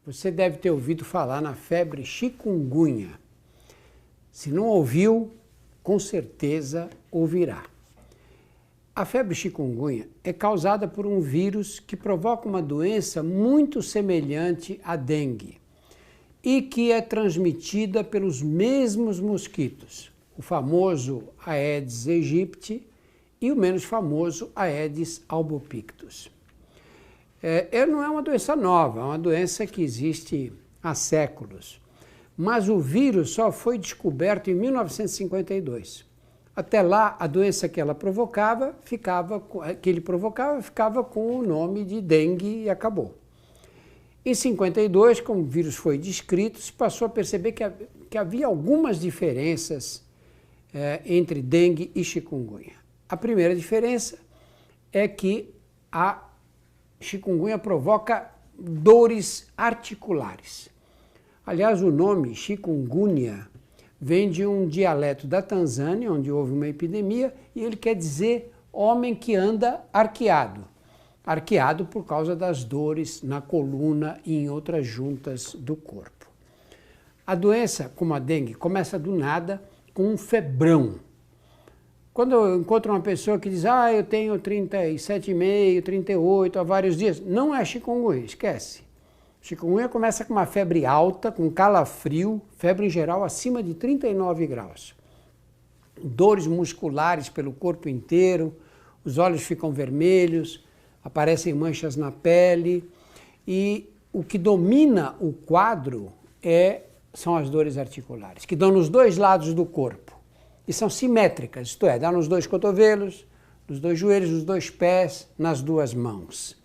Você deve ter ouvido falar na febre chikungunya. Se não ouviu, com certeza ouvirá. A febre chikungunya é causada por um vírus que provoca uma doença muito semelhante à dengue e que é transmitida pelos mesmos mosquitos, o famoso Aedes aegypti e o menos famoso Aedes albopictus. Não é uma doença nova, é uma doença que existe há séculos, mas o vírus só foi descoberto em 1952. Até lá, a doença que ele provocava ficava com o nome de dengue e acabou. Em 52, como o vírus foi descrito, se passou a perceber que havia algumas diferenças entre dengue e chikungunya. A primeira diferença é que a chikungunya provoca dores articulares. Aliás, o nome chikungunya vem de um dialeto da Tanzânia, onde houve uma epidemia, e ele quer dizer homem que anda arqueado. Arqueado por causa das dores na coluna e em outras juntas do corpo. A doença, como a dengue, começa do nada com um febrão. Quando eu encontro uma pessoa que diz, eu tenho 37,5, 38 há vários dias, não é chikungunya, esquece. Chikungunya começa com uma febre alta, com calafrio, febre em geral acima de 39 graus. Dores musculares pelo corpo inteiro, os olhos ficam vermelhos, aparecem manchas na pele e o que domina o quadro são as dores articulares, que dão nos dois lados do corpo. E são simétricas, isto é, dá nos dois cotovelos, nos dois joelhos, nos dois pés, nas duas mãos.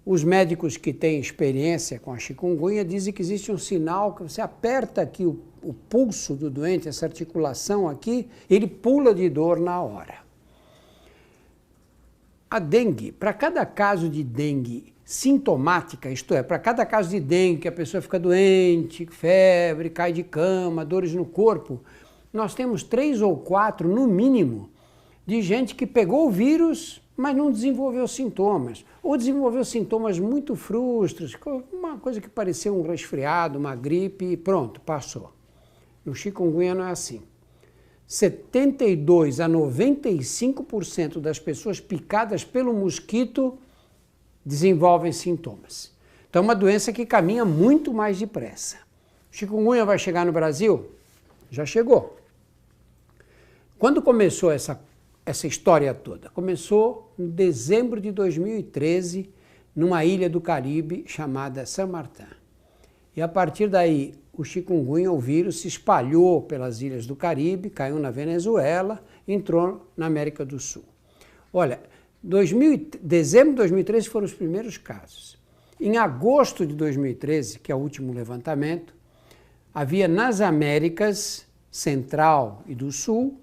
Os médicos que têm experiência com a chikungunya dizem que existe um sinal que você aperta aqui o pulso do doente, essa articulação aqui, ele pula de dor na hora. A dengue, para cada caso de dengue sintomática, isto é, para cada caso de dengue que a pessoa fica doente, febre, cai de cama, dores no corpo, nós temos 3 ou 4, no mínimo, de gente que pegou o vírus, mas não desenvolveu sintomas, ou desenvolveu sintomas muito frustros, uma coisa que parecia um resfriado, uma gripe, e pronto, passou. No chikungunya não é assim. 72 a 95% das pessoas picadas pelo mosquito desenvolvem sintomas. Então é uma doença que caminha muito mais depressa. Chikungunya vai chegar no Brasil? Já chegou. Quando começou essa história toda? Começou em dezembro de 2013, numa ilha do Caribe chamada San Martín. E a partir daí, o chikungunya, o vírus, se espalhou pelas ilhas do Caribe, caiu na Venezuela, entrou na América do Sul. Olha, dezembro de 2013 foram os primeiros casos. Em agosto de 2013, que é o último levantamento, havia nas Américas Central e do Sul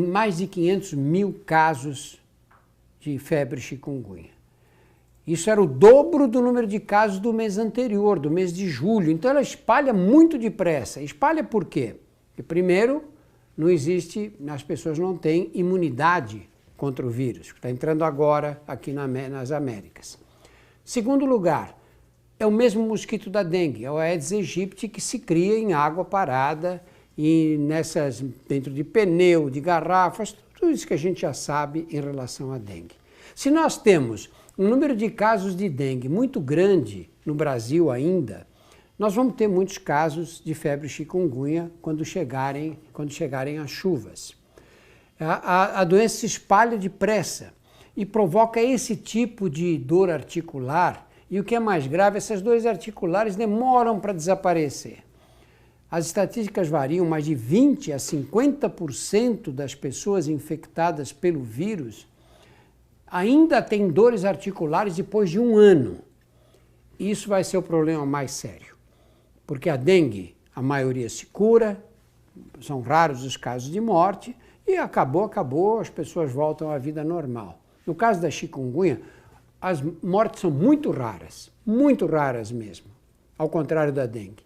mais de 500 mil casos de febre chikungunya. Isso era o dobro do número de casos do mês anterior, do mês de julho. Então ela espalha muito depressa. Espalha por quê? Porque, primeiro, as pessoas não têm imunidade contra o vírus, que está entrando agora aqui nas Américas. Segundo lugar, é o mesmo mosquito da dengue, é o Aedes aegypti, que se cria em água parada e dentro de pneu, de garrafas, tudo isso que a gente já sabe em relação à dengue. Se nós temos um número de casos de dengue muito grande no Brasil ainda, nós vamos ter muitos casos de febre chikungunya quando chegarem as chuvas. A doença se espalha depressa e provoca esse tipo de dor articular, e o que é mais grave, essas dores articulares demoram para desaparecer. As estatísticas variam, mas de 20% a 50% das pessoas infectadas pelo vírus ainda têm dores articulares depois de 1 ano. Isso vai ser o problema mais sério, porque a dengue, a maioria se cura, são raros os casos de morte, e acabou, as pessoas voltam à vida normal. No caso da chikungunya, as mortes são muito raras mesmo, ao contrário da dengue.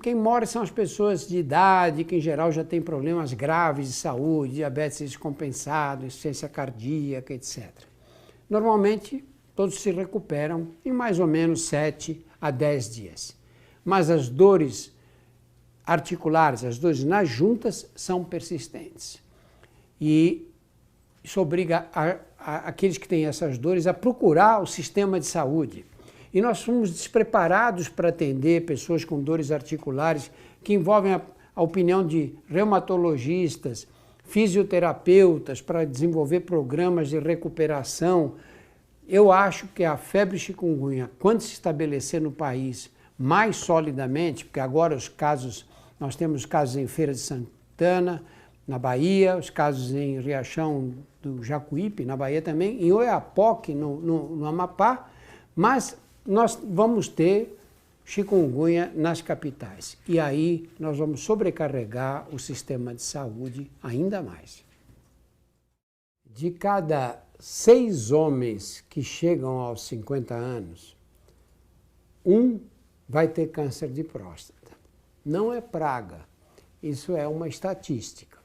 Quem morre são as pessoas de idade, que em geral já têm problemas graves de saúde, diabetes descompensado, insuficiência cardíaca, etc. Normalmente, todos se recuperam em mais ou menos 7 a 10 dias. Mas as dores articulares, as dores nas juntas, são persistentes. E isso obriga aqueles que têm essas dores a procurar o sistema de saúde. E nós somos despreparados para atender pessoas com dores articulares que envolvem a opinião de reumatologistas, fisioterapeutas, para desenvolver programas de recuperação. Eu acho que a febre chikungunya, quando se estabelecer no país mais solidamente, porque agora nós temos casos em Feira de Santana, na Bahia, os casos em Riachão do Jacuípe, na Bahia também, em Oiapoque, no Amapá, mas nós vamos ter chikungunya nas capitais. E aí nós vamos sobrecarregar o sistema de saúde ainda mais. De cada 6 homens que chegam aos 50 anos, 1 vai ter câncer de próstata. Não é praga, isso é uma estatística.